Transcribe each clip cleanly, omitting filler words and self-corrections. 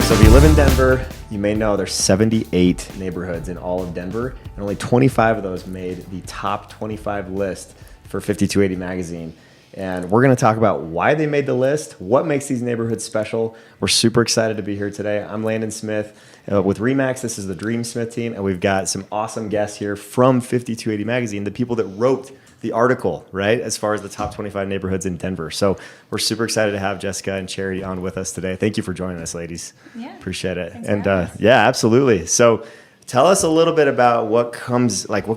So if you live in Denver, you may know there's 78 neighborhoods in all of Denver, and only 25 of those made the top 25 list for 5280 magazine. And we're going to talk about why they made the list, what makes these neighborhoods special. We're super excited to be here today. I'm Landon Smith with Remax. This is the Dream Smith team, and we've got some awesome guests here from 5280 magazine, the people that wrote the article, right, as far as the top 25 neighborhoods in Denver. So we're super excited to have Jessica and Charity on with us today. Thank you for joining us, ladies. Yeah. Appreciate it. Thanks And for having us. yeah, absolutely. So tell us a little bit about what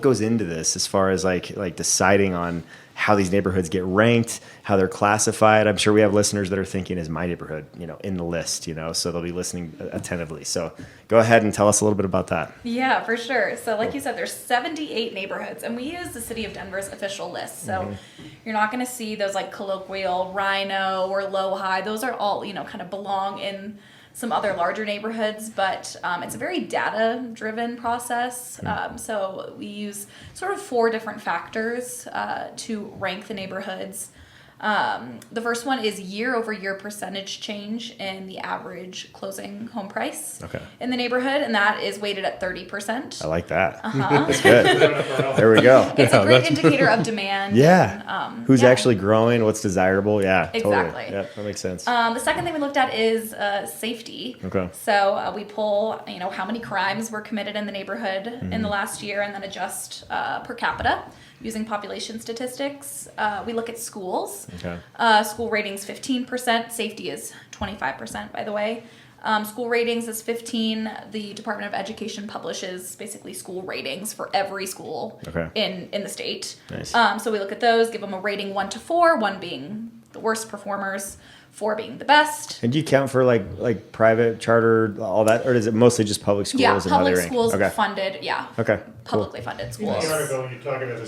goes into this as far as like deciding on how these neighborhoods get ranked, how they're classified. I'm sure we have listeners that are thinking, is my neighborhood, in the list, so they'll be listening attentively. So go ahead and tell us a little bit about that. Yeah, for sure. So like you said, there's 78 neighborhoods, and we use the City of Denver's official list. So you're not going to see those like colloquial Rhino or Low High. Those are all, kind of belong in some other larger neighborhoods, but it's a very data-driven process. So we use sort of 4 different factors to rank the neighborhoods. The first one is year-over-year percentage change in the average closing home price in the neighborhood, and that is weighted at 30%. I like that. That's good. There we go. It's a great indicator of demand. Yeah. And, Who's actually growing? What's desirable? Yeah. Exactly. Totally. Yeah, that makes sense. The second thing we looked at is safety. Okay. So we pull, how many crimes were committed in the neighborhood in the last year, and then adjust per capita using population statistics. We look at schools. Okay. School ratings 15%. Safety is 25%, by the way. School ratings is 15. The Department of Education publishes basically school ratings for every school in the state. Nice. So we look at those, give them a rating 1 to 4, 1 being the worst performers, 4 being the best. And do you count for like private, charter, all that, or is it mostly just public schools? Yeah, and how public they rank? schools Okay. funded. Yeah. Okay. Publicly funded In schools. the article, you talk about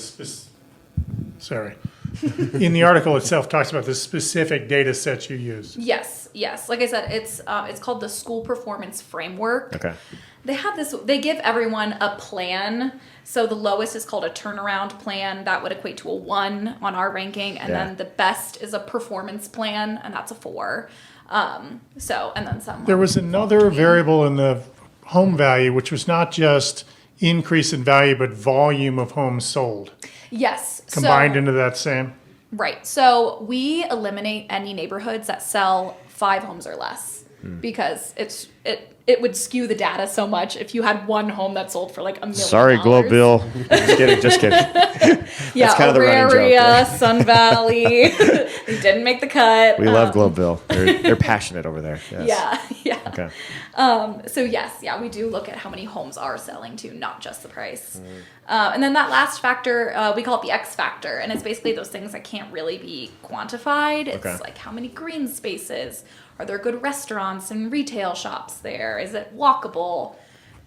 In the article itself, talks about the specific data sets you use. Yes. Like I said, it's called the School Performance Framework. Okay. They have this. They give everyone a plan. So the lowest is called a turnaround plan. That would equate to a 1 on our ranking, and then the best is a performance plan, and that's a 4. And then some. There was another variable in the home value, which was not just increase in value, but volume of homes sold. Yes. Combined into that same? Right. So we eliminate any neighborhoods that sell 5 homes or less because it would skew the data so much if you had one home that sold for like $1 million. Sorry, Globe Bill. Just kidding. Yeah, That's kind of the running joke, Auraria, right? Sun Valley. They didn't make the cut. We love Globe Bill. They're passionate over there. Yes. Yeah. Okay. So yes, we do look at how many homes are selling too, not just the price. And then that last factor, we call it the X factor, and it's basically those things that can't really be quantified. It's like how many green spaces, are there good restaurants and retail shops there? Is it walkable?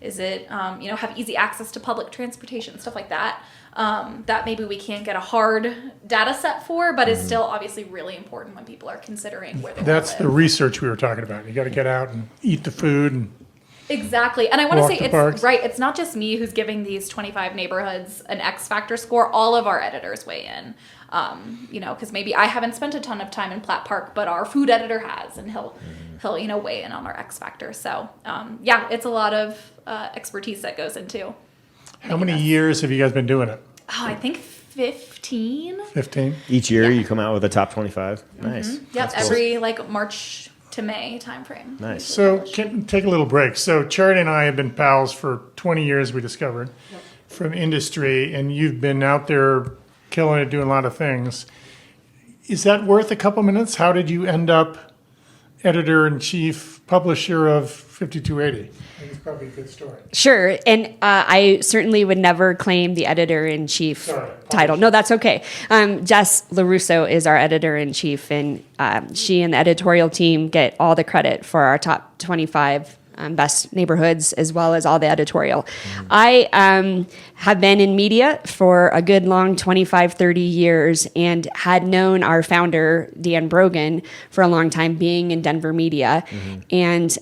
Is it, have easy access to public transportation, stuff like that. That maybe we can't get a hard data set for, but is still obviously really important when people are considering where they That's want the to live. research we were talking about. You got to get out and eat the food. And Exactly. And I want to Walk say the it's parks. right. It's not just me who's giving these 25 neighborhoods an X factor score. All of our editors weigh in. Because maybe I haven't spent a ton of time in Platt Park, but our food editor has, and he'll weigh in on our X factor. So it's a lot of expertise that goes into. how many years have you guys been doing it? Oh, I think 15. 15? Each year Yeah. you come out with a top 25. Nice. Yep, every March to May timeframe. Nice. So take a little break. So Charity and I have been pals for 20 years, we discovered, from industry, and you've been out there killing it, doing a lot of things. Is that worth a couple minutes? How did you end up editor-in-chief, publisher of 5280? I think it's probably a good story. Sure, and I certainly would never claim the editor-in-chief Sorry, title. No, that's okay. Jess LaRusso is our editor-in-chief, and she and the editorial team get all the credit for our top 25 best neighborhoods, as well as all the editorial. I have been in media for a good long 25, 30 years and had known our founder, Dan Brogan, for a long time, being in Denver media, and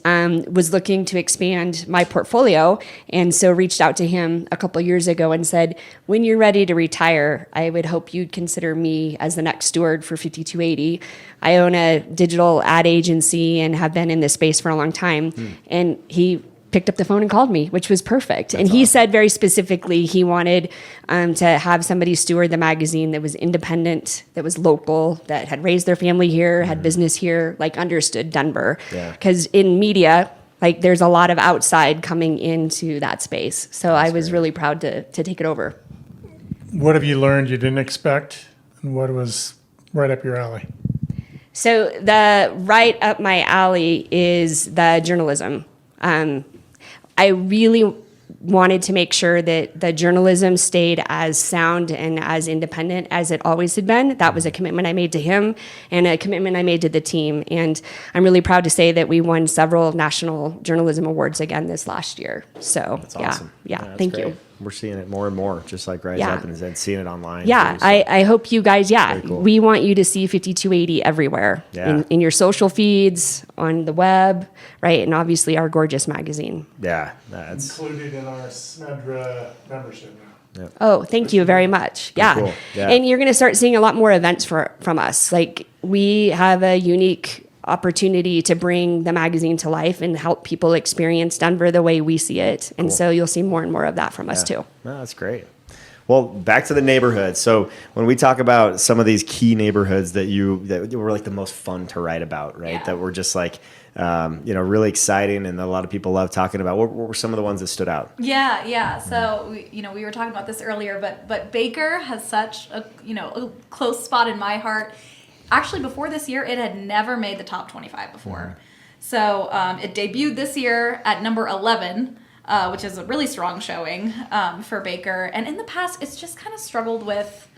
was looking to expand my portfolio. And so reached out to him a couple years ago and said, when you're ready to retire, I would hope you'd consider me as the next steward for 5280. I own a digital ad agency and have been in this space for a long time. And he picked up the phone and called me, which was perfect. And he said very specifically he wanted to have somebody steward the magazine that was independent, that was local, that had raised their family here, had business here, like understood Denver. Because in media, like there's a lot of outside coming into that space. So I was really proud to take it over. What have you learned you didn't expect, and what was right up your alley? So the right up my alley is the journalism. I really wanted to make sure that the journalism stayed as sound and as independent as it always had been. That was a commitment I made to him and a commitment I made to the team. And I'm really proud to say that we won several national journalism awards again this last year. So That's awesome. Yeah, thank great. you. We're seeing it more and more, just like Rise Up and seeing it online. Yeah, too, so. I hope you guys, Cool. we want you to see 5280 everywhere. Yeah. In your social feeds, on the web, right? And obviously our gorgeous magazine. Yeah, that's Included in our Smedra membership now. Oh, thank you very much. Yeah. cool. Yeah. And you're going to start seeing a lot more events from us. Like we have a unique opportunity to bring the magazine to life and help people experience Denver the way we see it. And so you'll see more and more of that from us too. No, that's great. Well, back to the neighborhoods. So when we talk about some of these key neighborhoods that were like the most fun to write about, right? Yeah. That were just like, really exciting, and a lot of people love talking about. What were some of the ones that stood out? Yeah. So we were talking about this earlier, but Baker has such a close spot in my heart. Actually, before this year, it had never made the top 25 before. So it debuted this year at number 11, which is a really strong showing for Baker. And in the past, it's just kind of struggled with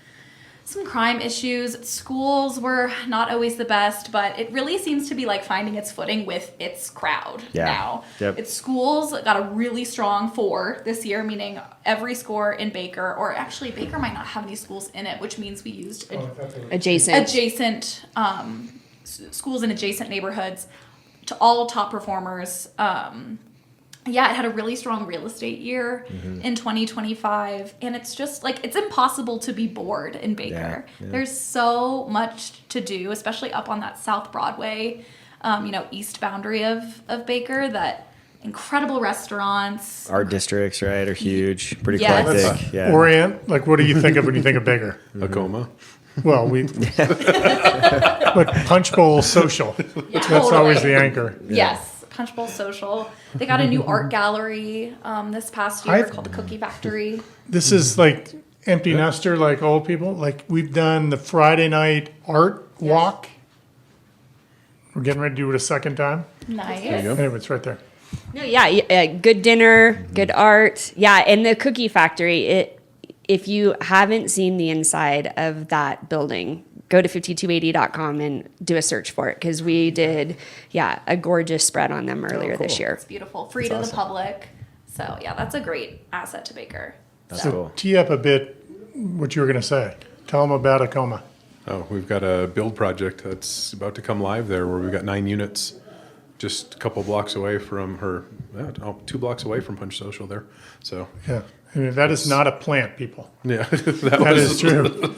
some crime issues. Schools were not always the best, but it really seems to be like finding its footing with its crowd now. Yep. Its schools got a really strong 4 this year, meaning every score in Baker, or actually Baker might not have any schools in it, which means we used adjacent schools in adjacent neighborhoods to all top performers. It had a really strong real estate year in 2025, and it's just like it's impossible to be bored in Baker. Yeah. There's so much to do, especially up on that South Broadway, east boundary of Baker. That incredible restaurants, Art districts, right, are huge, pretty Yes. eclectic. Yeah. Orient, like what do you think of when you think of Baker? Acoma. Well, but Punch Bowl Social. That's always the anchor. Yes. Punch Bowl Social. They got a new art gallery this past year called the Cookie Factory. This is like empty nester, like old people. Like we've done the Friday night art walk. We're getting ready to do it a second time. Nice. Anyway, it's right there. No, good dinner, good art. Yeah, and the Cookie Factory, if you haven't seen the inside of that building, go to 5280.com and do a search for it, because we did, a gorgeous spread on them earlier this year. It's beautiful. Free to the public. So, that's a great asset to Baker. That's So cool. tee up a bit what you were going to say. Tell them about Acoma. Oh, we've got a build project that's about to come live there where we've got 9 units just a couple blocks away from 2 blocks away from Punch Social there. So, Yeah. I mean, that is not a plant, people. yeah, That is true.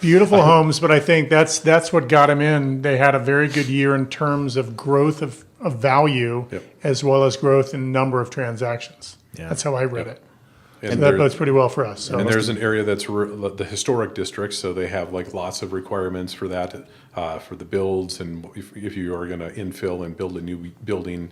Beautiful homes, but I think that's what got them in. They had a very good year in terms of growth of value, Yep. as well as growth in number of transactions. Yeah. That's how I read it. And So that there- bodes pretty well for us. So And there's an area that's the historic district, so they have like lots of requirements for that, for the builds, and if you are going to infill and build a new building,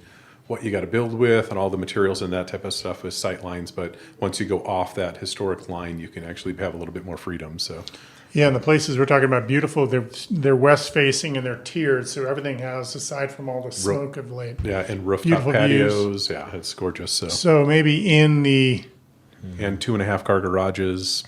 what you got to build with, and all the materials and that type of stuff is sight lines. But once you go off that historic line, you can actually have a little bit more freedom. So, yeah, and the places we're talking about beautiful. They're west facing and they're tiered, so everything has, aside from all the smoke of late. yeah, and rooftop Beautiful patios, yeah, it's gorgeous. So, So maybe in the and 2.5-car garages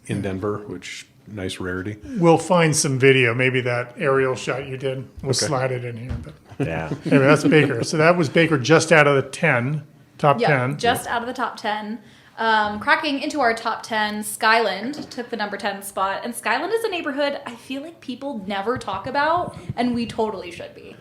in Denver, which nice rarity. we'll find some video. Maybe that aerial shot you did. We'll Okay. slide it in here. But Yeah. anyway, that's Baker. So that was Baker just out of the top 10. Yeah, just out of the top 10. Cracking into our top 10, Skyland took the number 10 spot. And Skyland is a neighborhood I feel like people never talk about, and we totally should be.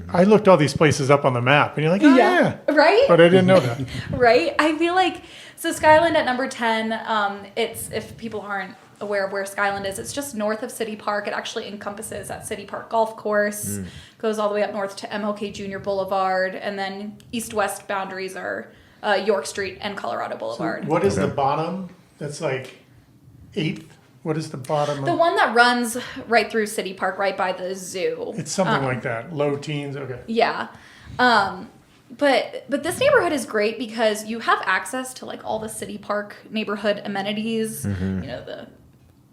I looked all these places up on the map, and you're like, oh, yeah. Right? But I didn't know that. Right? I feel like, so Skyland at number 10, it's, if people aren't aware of where Skyland is, it's just north of City Park. It actually encompasses that City Park golf course, goes all the way up north to MLK Junior Boulevard, and then east-west boundaries are York Street and Colorado Boulevard. What is the bottom? That's like 8th? What is the bottom? The one that runs right through City Park, right by the zoo. It's something like that. Low teens. Okay. Yeah. But this neighborhood is great because you have access to like all the City Park neighborhood amenities. You know, the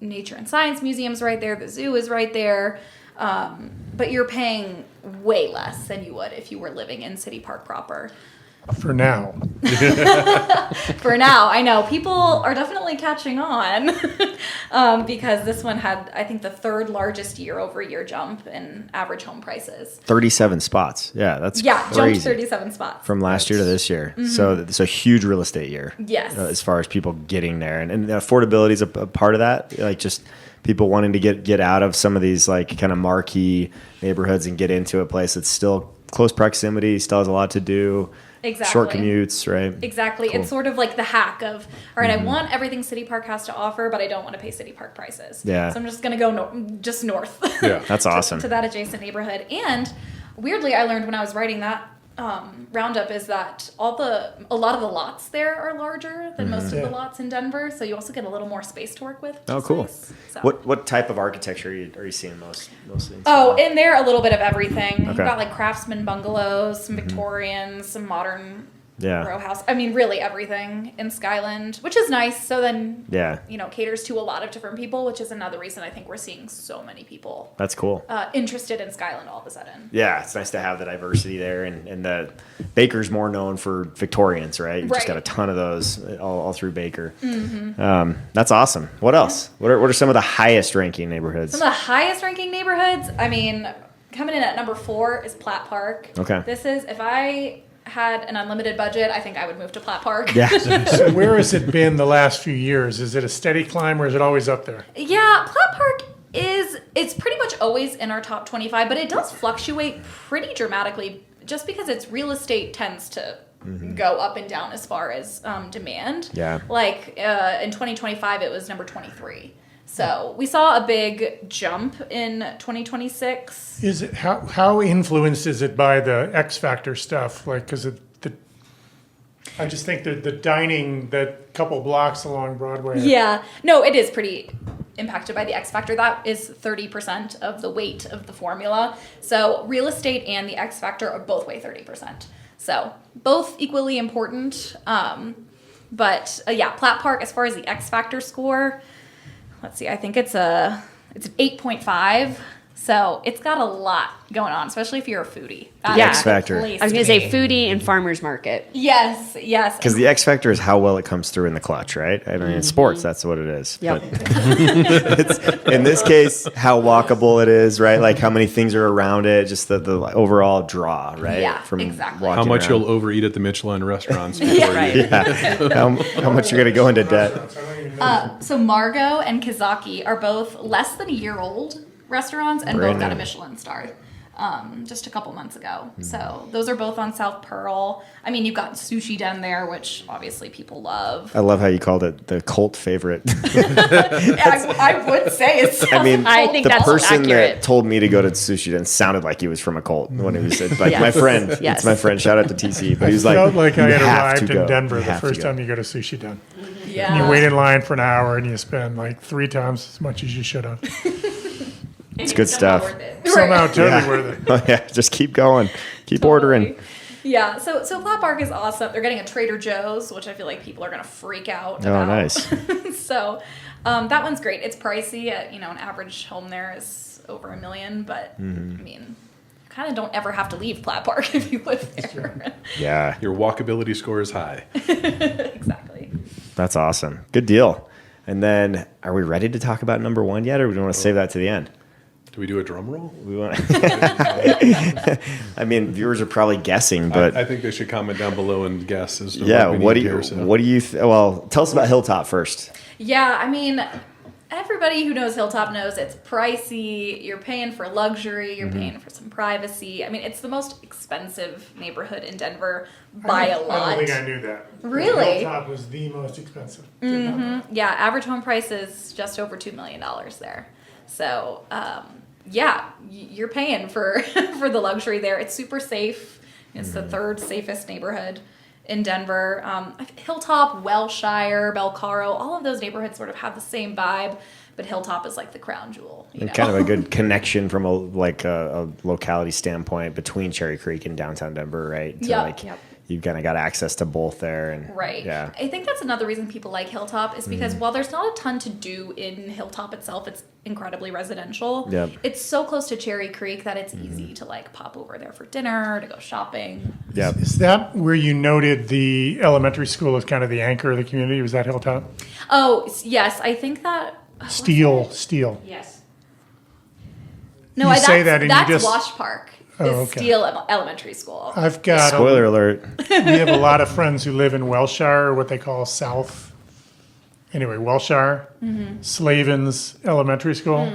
Nature and Science Museum's right there. The zoo is right there. But you're paying way less than you would if you were living in City Park proper. For now. For now, I know people are definitely catching on because this one had, I think, the third largest year-over-year jump in average home prices. 37 spots. Yeah, that's jumped crazy. 37 spots From last year to this year. So it's a huge real estate year. Yes. As far as people getting there. And affordability is a part of that. Like just people wanting to get out of some of these like kind of marquee neighborhoods and get into a place that's still close proximity, still has a lot to do. Exactly. Short commutes, right? Exactly. Cool. It's sort of like the hack of, all right, I want everything City Park has to offer, but I don't want to pay City Park prices. Yeah. So I'm just going to go just north. Yeah. That's awesome. to that adjacent neighborhood. And weirdly, I learned when I was writing that roundup is that a lot of the lots there are larger than most of the lots in Denver. So you also get a little more space to work with. Oh, which is cool. nice. So. What type of architecture are you seeing mostly? Oh, in there, a little bit of everything. Okay. You've got like craftsman bungalows, some Victorians, some modern row house. I mean, really everything in Skyland, which is nice. So then, caters to a lot of different people, which is another reason I think we're seeing so many people. That's cool. Interested in Skyland all of a sudden. Yeah, it's nice to have the diversity there, and the Baker's more known for Victorians, right? You've just got a ton of those all through Baker. That's awesome. What else? What are some of the highest ranking neighborhoods? Some of the highest ranking neighborhoods. I mean, coming in at number 4 is Platt Park. Okay. This is, if I had an unlimited budget, I think I would move to Platt Park. Yeah. So where has it been the last few years? Is it a steady climb or is it always up there? Yeah, Platt Park it's pretty much always in our top 25, but it does fluctuate pretty dramatically just because its real estate tends to go up and down as far as demand. Yeah. Like in 2025, it was number 23. So we saw a big jump in 2026. Is it how influenced is it by the X Factor stuff? Like, because I just think that the dining that couple blocks along Broadway. Yeah, no, it is pretty impacted by the X Factor. That is 30% of the weight of the formula. So real estate and the X Factor are both weigh 30%. So both equally important. But Platt Park, as far as the X Factor score, let's see, I think it's an 8.5. So it's got a lot going on, especially if you're a foodie. The X Factor. I was going to say foodie and farmer's market. Yes. Because the X Factor is how well it comes through in the clutch, right? I mean, in sports, that's what it is. Yep. But it's, in this case, how walkable it is, right? Like how many things are around it, just the overall draw, right? Yeah, exactly. How much around. you'll overeat at the Michelin restaurants. How much you're going to go into debt. So Margot and Kazaki are both less than a year old restaurants and Brand both got a new. Michelin star just a couple months ago. So those are both on South Pearl. I mean, you've got Sushi Den there, which obviously people love. I love how you called it the cult favorite. I would say it's. I mean, I think the that's person accurate. that told me to go to Sushi Den sounded like he was from a cult when he said, like, my friend. Yes. It's my friend. Shout out to TC. But he was like, felt like I "You had have to arrived go. in Denver You the have to first go." time you go to Sushi Den. Yeah. You wait in line for an hour and you spend like 3 times as much as you should have. It's good stuff. Somehow totally Yeah. worth it. Oh, yeah, just keep going. Keep ordering. Yeah, so Platt Park is awesome. They're getting a Trader Joe's, which I feel like people are going to freak out Oh, about. nice. So that one's great. It's pricey. An average home there is over $1 million, but I mean, you kind of don't ever have to leave Platt Park if you live there. Yeah, Your walkability score is high. Exactly. that's awesome. Good deal. And then, are we ready to talk about number 1 yet, or do we want to save that to the end? Do we do a drum roll? We want. I mean, viewers are probably guessing, but I think they should comment down below and guess as to yeah. what we What need do you? here, so. What do you? Well, tell us about Hilltop first. Yeah, I mean, everybody who knows Hilltop knows it's pricey. You're paying for luxury. You're paying for some privacy. I mean, it's the most expensive neighborhood in Denver by a lot. I don't think I knew that. Really? Hilltop was the most expensive. Did not know. Yeah, average home price is just over $2 million there. So, yeah, you're paying for for the luxury there. It's super safe. It's the third safest neighborhood in Denver. Hilltop, Wellshire, Belcaro, all of those neighborhoods sort of have the same vibe, but Hilltop is like the crown jewel. You know? Kind of a good connection from a locality standpoint between Cherry Creek and downtown Denver, right? So Yep. You've kind of got access to both there, and Right. Yeah. I think that's another reason people like Hilltop is because while there's not a ton to do in Hilltop itself, it's incredibly residential. Yep. It's so close to Cherry Creek that it's easy to like pop over there for dinner, to go shopping. Yep. Is that where you noted the elementary school as kind of the anchor of the community? Was that Hilltop? Oh, yes. I think that. Steel. Yes. No, You say that and you that's just- Wash Park. Oh, Is okay. Steele Elementary School. I've got Spoiler alert. we have a lot of friends who live in Wellshire, or what they call South. Anyway, Wellshire, Slavin's Elementary School.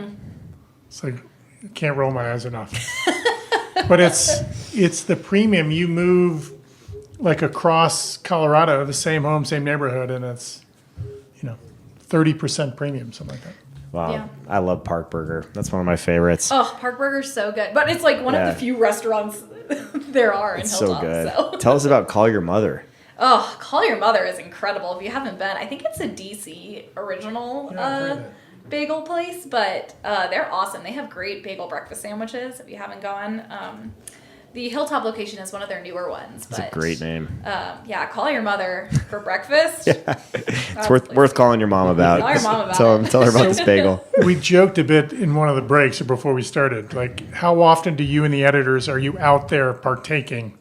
It's like I can't roll my eyes enough. But it's the premium. You move like across Colorado, the same home, same neighborhood, and it's 30% premium, something like that. Wow. Yeah. I love Park Burger. That's one of my favorites. Oh, Park Burger's so good. But it's like one of Yeah. the few restaurants there are in It's so Hilltop. good. So. Tell us about Call Your Mother. Oh, Call Your Mother is incredible. If you haven't been, I think it's a DC original Yeah, I've heard that. bagel place, but they're awesome. They have great bagel breakfast sandwiches. If you haven't gone, the Hilltop location is one of their newer ones. It's a great name. Yeah, Call Your Mother for breakfast. It's worth calling your mom about. Call your mom about Tell her about this bagel. We joked a bit in one of the breaks or before we started. Like, how often do you and the editors are you out there partaking?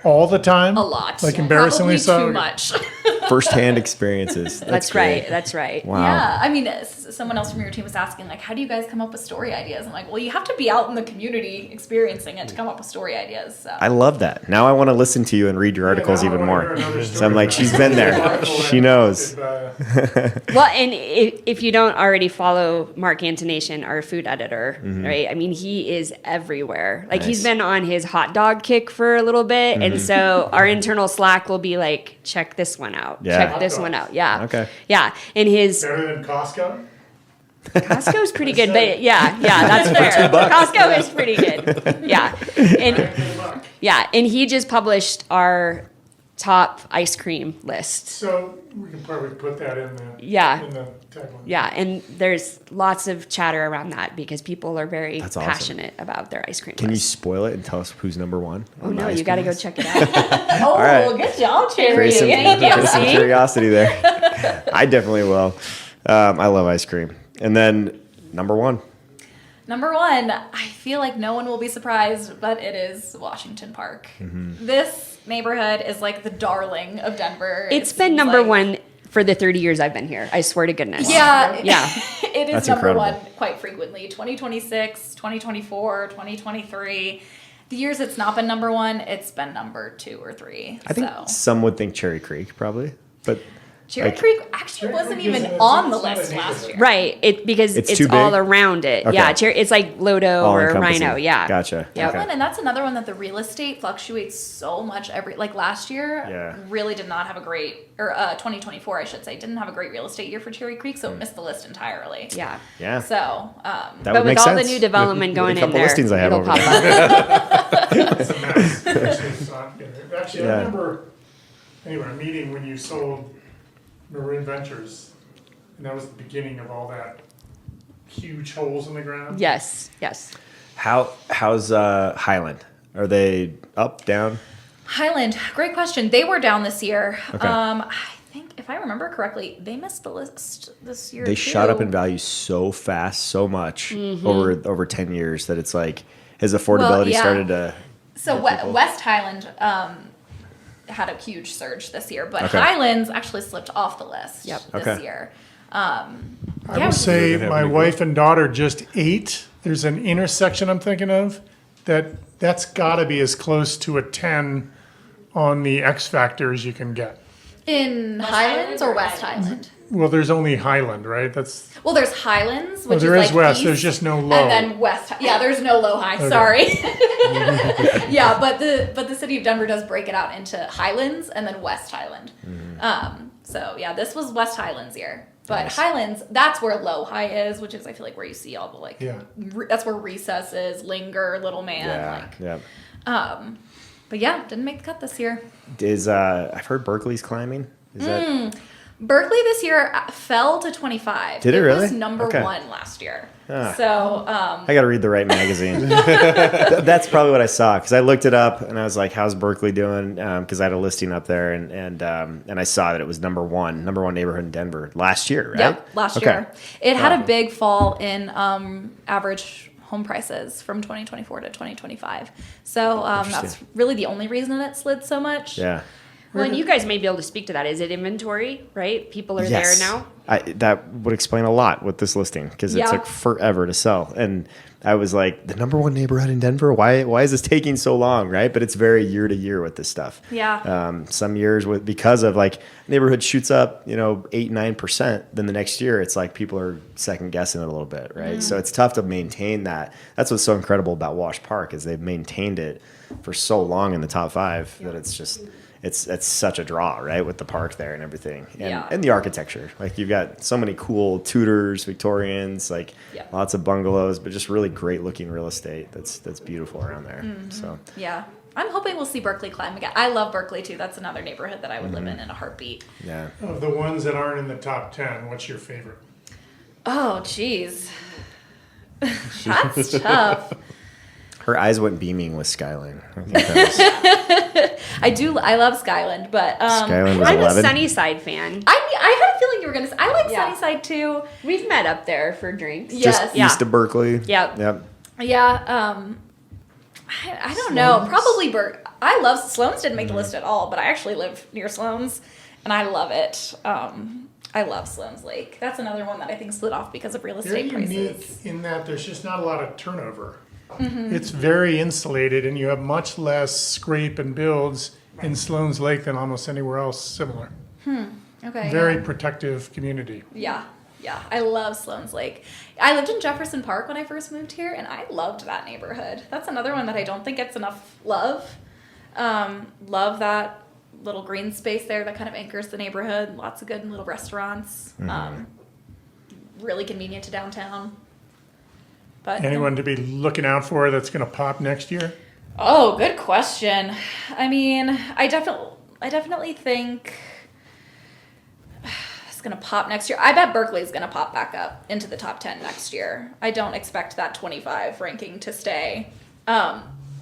All the time? A lot. Like embarrassingly Probably so. too much. First-hand experiences. That's great. right. That's right. Wow. Yeah, I mean, someone else from your team was asking, like, how do you guys come up with story ideas? I'm like, well, you have to be out in the community experiencing it to come up with story ideas. So. I love that. Now I want to listen to you and read your articles now I even wanna more. hear another So story I'm like, about she's it. been there. She knows. Well, and if you don't already follow Mark Antonation, our food editor, right? I mean, he is everywhere. Like he's Nice. been on his hot dog kick for a little bit, and so our internal Slack will be like, check this one out. Yeah. Check this one out. Yeah. Okay. Yeah, and his Better than Costco? Costco's pretty good, but yeah, that's fair. Costco is pretty good. Yeah, and he just published our top ice cream list. So we can probably put that in the Yeah. in the tagline. Yeah, and there's lots of chatter around that because people are very That's awesome. passionate about their ice cream Can you list. spoil it and tell us who's number one? Oh on the no, ice you got to cream go list? check it out. Oh, right. good job, Cherry. Create some, Thank you. create some See? curiosity there. I definitely will. I love ice cream. And then number one. Number one, I feel like no one will be surprised, but it is Washington Park. This neighborhood is like the darling of Denver. It's It been seems number like- one for the 30 years I've been here. I swear to goodness. Yeah. Yeah. It is That's number incredible. one quite frequently. 2026, 2024, 2023. The years it's not been number one, it's been number 2 or 3. I think so. some would think Cherry Creek probably, but Cherry like- Creek actually Cherry wasn't Creek even is- on the it's not a list last neighborhood. year. Right. Because It's it's, too all big? around it. Okay. Yeah. It's like Lodo All or encompassing. Rhino. Yeah. Gotcha. Yep. Okay. And that's another one that the real estate fluctuates so much like last year Yeah. really did not have a great, or 2024 I should say, didn't have a great real estate year for Cherry Creek, so it missed the list entirely. Yeah. Yeah. So, That But would with make all sense. the new development With going a in couple there, listings I have it'll over pop there. up. It's a mess. Actually, it's not good. Actually, Yeah. I remember a meeting when you sold Maroon Ventures, and that was the beginning of all that huge holes in the ground. Yes. How's Highland? Are they up, down? Highland, great question. They were down this year. Okay. I think, if I remember correctly, they missed the list this year They too. shot up in value so fast, so much over 10 years that it's like his affordability yeah. started to. So hit people. West Highland had a huge surge this year, but Okay. Highlands actually slipped off the list Yep. this Okay. year. I Yeah, will say Does it have my any wife and daughter just ate there's an intersection I'm thinking of that's got to be as close to a 10 on the X factor as you can get. In Highlands or West Highland? Well, there's only Highland, right? Well, there's Highlands, which there is is like West. east, There's just no low. and then West. Yeah, there's no low high. Okay. Sorry. Yeah, but the city of Denver does break it out into Highlands and then West Highland. So yeah, this was West Highlands here, but Nice. Highlands, that's where low high is, which is I feel like where you see all the like. Yeah. That's where Recess is, Linger, Little Man. Yeah. Like, Yeah. But yeah, didn't make the cut this year. I've heard Berkeley's climbing. Is that Berkeley this year fell to 25. Did it really? was number Okay. 1 last year. Ah. So, I got to read the right magazine. That's probably what I saw because I looked it up and I was like, "How's Berkeley doing?" Because I had a listing up there and I saw that it was number one neighborhood in Denver last year, right? Yep, last Okay. year. It had Wow. a big fall in average home prices from 2024 to 2025. So that's Interesting. really the only reason it slid so much. Yeah. Well, and you guys may be able to speak to that. Is it inventory, right? People are Yes. there now? That would explain a lot with this listing because it Yeah. took forever to sell. And I was like, the number one neighborhood in Denver? Why is this taking so long, right? But it's very year to year with this stuff. Yeah. Some years because of like neighborhood shoots up, 8, 9%, then the next year it's like people are second guessing it a little bit, right? So it's tough to maintain that. That's what's so incredible about Wash Park is they've maintained it for so long in the top 5 that it's just it's such a draw, right, with the park there and everything, and the architecture. Like you've got so many cool Tudors, Victorians, like lots of bungalows, but just really great looking real estate. That's beautiful around there. So Yeah. I'm hoping we'll see Berkeley climb again. I love Berkeley too. That's another neighborhood that I would live in a heartbeat. yeah, Of the ones that aren't in the top 10, what's your favorite? Oh, jeez. That's tough. her eyes went beaming with Skyland. I think that I love Skyland, but Skyland was I'm 11. a Sunnyside fan. I had a feeling you were gonna say I like Yeah. Sunnyside too. We've met up there for drinks. Yes. Just Yeah. east of Berkeley. Yep. Yep. Yeah, I don't know. Probably I love Sloan's didn't make the list at all, but I actually live near Sloan's and I love it. I love Sloan's Lake. That's another one that I think slid off because of real They're estate unique prices. in that there's just not a lot of turnover. It's very insulated, and you have much less scrape and builds in Sloan's Lake than almost anywhere else similar. Okay. Very protective community. Yeah. I love Sloan's Lake. I lived in Jefferson Park when I first moved here, and I loved that neighborhood. That's another one that I don't think gets enough love. Love that little green space there that kind of anchors the neighborhood. Lots of good little restaurants. Really convenient to downtown. But Anyone to be looking out for that's going to pop next year? Oh, good question. I mean, I definitely think it's gonna pop next year. I bet Berkeley's gonna pop back up into the top 10 next year. I don't expect that 25 ranking to stay.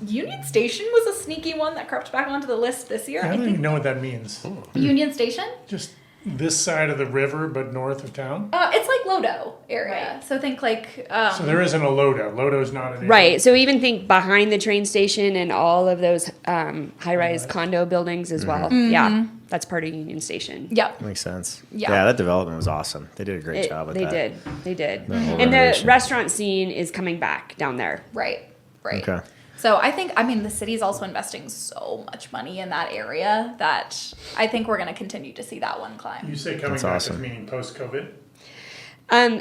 Union Station was a sneaky one that crept back onto the list this year. I I don't even think know what that means. Union Station. Just this side of the river, but north of town? It's like Lodo area. So think like. So there isn't a Lodo. Lodo's not an Right. So even think behind the train station and all of those high-rise condo buildings as well. Yeah, that's part of Union Station. Yep. Makes sense. Yeah. That development was awesome. They did a great job with They that. did. whole And the renovation. restaurant scene is coming back down there. Right. Okay. So I mean, the city's also investing so much money in that area that I think we're going to continue to see that one climb. You say coming That's back awesome. as meaning post-COVID?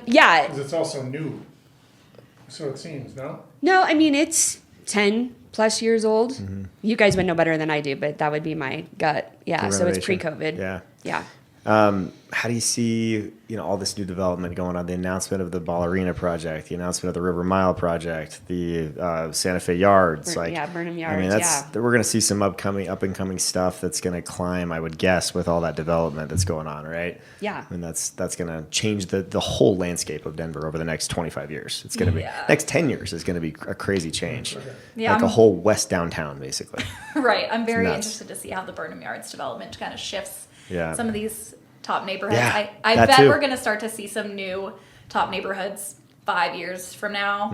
Yeah. Because it's also new. So it seems, no? No, I mean, it's 10 plus years old. You guys would know better than I do, but that would be my gut. Yeah, The so it's renovation. pre-COVID. Yeah. Yeah. How do you see, all this new development going on? The announcement of the Ballerina project, the announcement of the River Mile project, the Santa Fe Yards, Burnham Yards, I mean, we're going to see some up and coming stuff that's going to climb, I would guess, with all that development that's going on, right? Yeah. And that's going to change the whole landscape of Denver over the next 25 years. It's going to be Yeah. next 10 years is going to be a crazy change, Yeah, like a I'm- whole west downtown, basically. Right. I'm very nuts. interested to see how the Burnham Yards development kind of shifts Yeah. some of these top neighborhoods. Yeah, I that bet too. we're going to start to see some new top neighborhoods 5 years from now,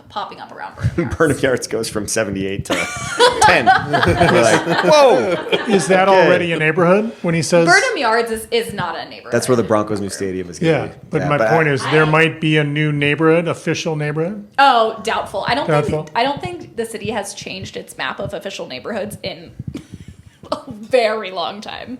popping up around Burnham Yards. Burnham Yards goes from 78 to 10. We're like, whoa. Is that already a neighborhood when he says? Burnham Yards is not a neighborhood. That's where the Broncos' new stadium is going to Yeah, be. but my point is there might be a new neighborhood, official neighborhood. Oh, doubtful. I Doubtful? don't think the city has changed its map of official neighborhoods in a very long time.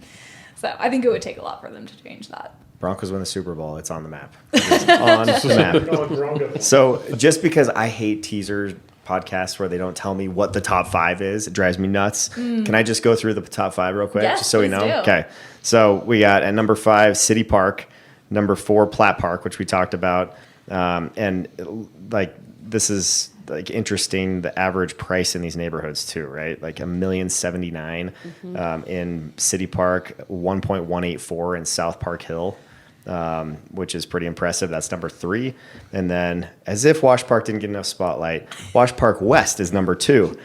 So I think it would take a lot for them to change that. Broncos win the Super Bowl. It's on the map. It's on the map. So just because I hate teaser podcasts where they don't tell me what the top 5 is, it drives me nuts. Can I just go through the top 5 real quick? Yes, just so we please know? do. Okay. So we got at number 5, City Park. Number 4, Platt Park, which we talked about. And like, this is like interesting, the average price in these neighborhoods too, right? Like $1,079,000 in City Park, 1.184 in South Park Hill. Which is pretty impressive. That's number 3. And then, as if Wash Park didn't get enough spotlight, Wash Park West is number 2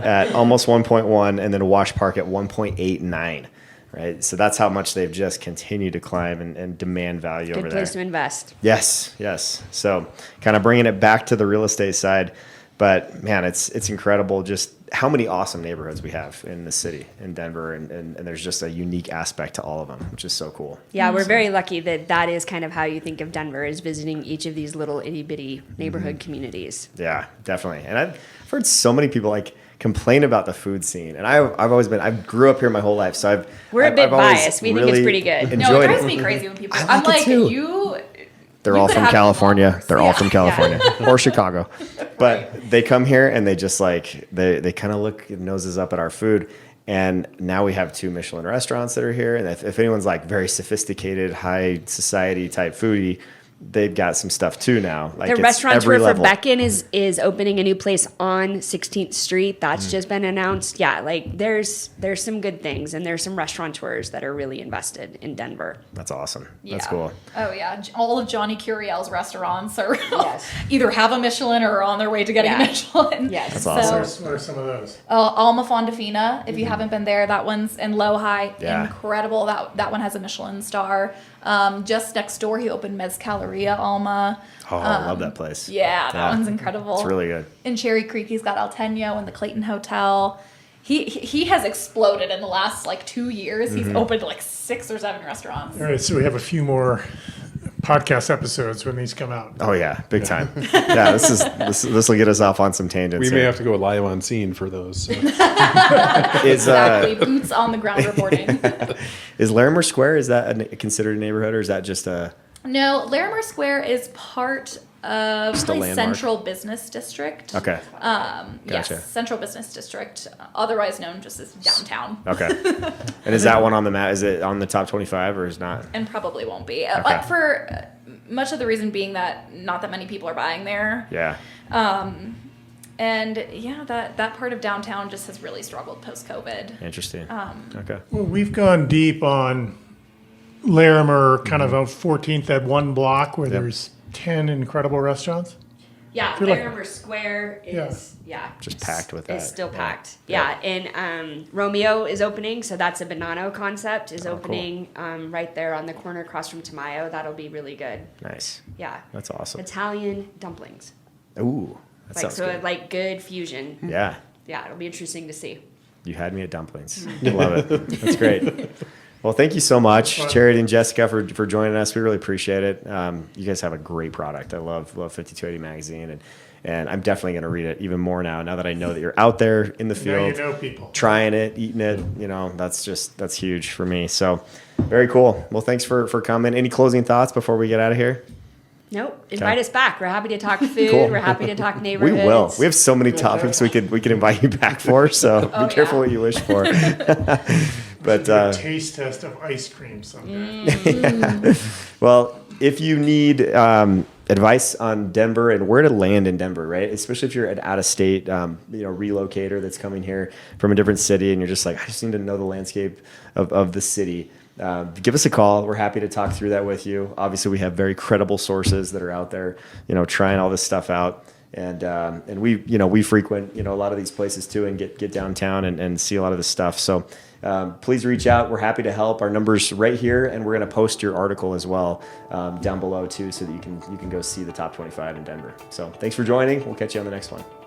at almost 1.1, and then Wash Park at 1.89. Right, so that's how much they've just continued to climb and demand value over Good there. place to invest. Yes. So kind of bringing it back to the real estate side, but man, it's incredible just how many awesome neighborhoods we have in the city, in Denver, and there's just a unique aspect to all of them, which is so cool. Yeah, we're very lucky that is kind of how you think of Denver, is visiting each of these little itty bitty neighborhood communities. Yeah, definitely. And I've heard so many people like complain about the food scene, and I grew up here my whole life, so We're a bit I've always biased. We think it's pretty good. enjoyed No, it drives it. me crazy when people. I I'm like it like, too. They're you all could from have California. flowers. They're all from Yeah. California or Chicago. But they come here and they just like, they kind of look noses up at our food. And now we have 2 Michelin restaurants that are here. And if anyone's like very sophisticated, high society type foodie, they've got some stuff too now. Like The it's restaurateur every for level. Beacon is opening a new place on 16th Street. That's just been announced. Yeah, like there's some good things, and there's some restaurateurs that are really invested in Denver. That's awesome. That's Yeah. cool. Oh yeah, all of Johnny Curiel's restaurants are Yes. either have a Michelin or are on their way to getting Yeah. a Michelin. Yes. That's awesome. What are some of those? Alma Fondafina, if you haven't been there, that one's in Lowhigh. Yeah. Incredible. That one has a Michelin star. Just next door, he opened Mezcaleria Alma. Oh, I love that place. Yeah, that one's incredible. It's really good. In Cherry Creek, he's got El Tenyo and the Clayton Hotel. He has exploded in the last like 2 years. He's opened like 6 or 7 restaurants. All right, so we have a few more podcast episodes when these come out. Oh yeah, big time. Yeah, this will get us off on some tangents. We may here. have to go live on scene for those. So. Is Exactly, boots on the ground reporting. is Larimer Square, is that considered a neighborhood, or is that just a? No, Larimer Square is part of Just a probably landmark? Central Business District. Okay. Yes, Gotcha. Central Business District, otherwise known just as downtown. Okay. And is that one on the map? Is it on the top 25 or is not? And probably won't be. Okay. For much of the reason being that not that many people are buying there. Yeah. And yeah, that part of downtown just has really struggled post-COVID. Interesting. Okay. Well, we've gone deep on Larimer, kind of a 14th at one block where there's 10 incredible restaurants. Yeah, feel like- Larimer Square is Just packed with that. It's still Yeah. packed. Yeah, and Romeo is opening, so that's a Bonanno concept is cool. opening right there on the corner across from Tamayo. That'll be really good. Nice. Yeah, That's awesome. Italian dumplings, Ooh, that sounds good. like good fusion. Yeah. Yeah, it'll be interesting to see. You had me at dumplings. Love it. That's great. Well, thank you so much, Charity and Jessica, for joining us. We really appreciate it. You guys have a great product. I love 5280 Magazine, and I'm definitely going to read it even more now that I know that you're out there in the Now field, you know people. trying it, eating it. You know, that's huge for me. So very cool. Well, thanks for coming. Any closing thoughts before we get out of here? Nope, invite us back. We're happy to talk food. Cool. We're happy to talk We neighborhoods. will. We have so many topics we could invite you back for. So be careful what you wish for. But A taste test of ice cream someday. well, if you need advice on Denver and where to land in Denver, right? Especially if you're an out-of-state, relocator that's coming here from a different city, and you're just like, I just need to know the landscape of the city. Give us a call. We're happy to talk through that with you. Obviously, we have very credible sources that are out there, trying all this stuff out. And we frequent a lot of these places too, and get downtown and see a lot of this stuff. So please reach out. We're happy to help. Our number's right here, and we're going to post your article as well down below too, so that you can go see the top 25 in Denver. So thanks for joining. We'll catch you on the next one.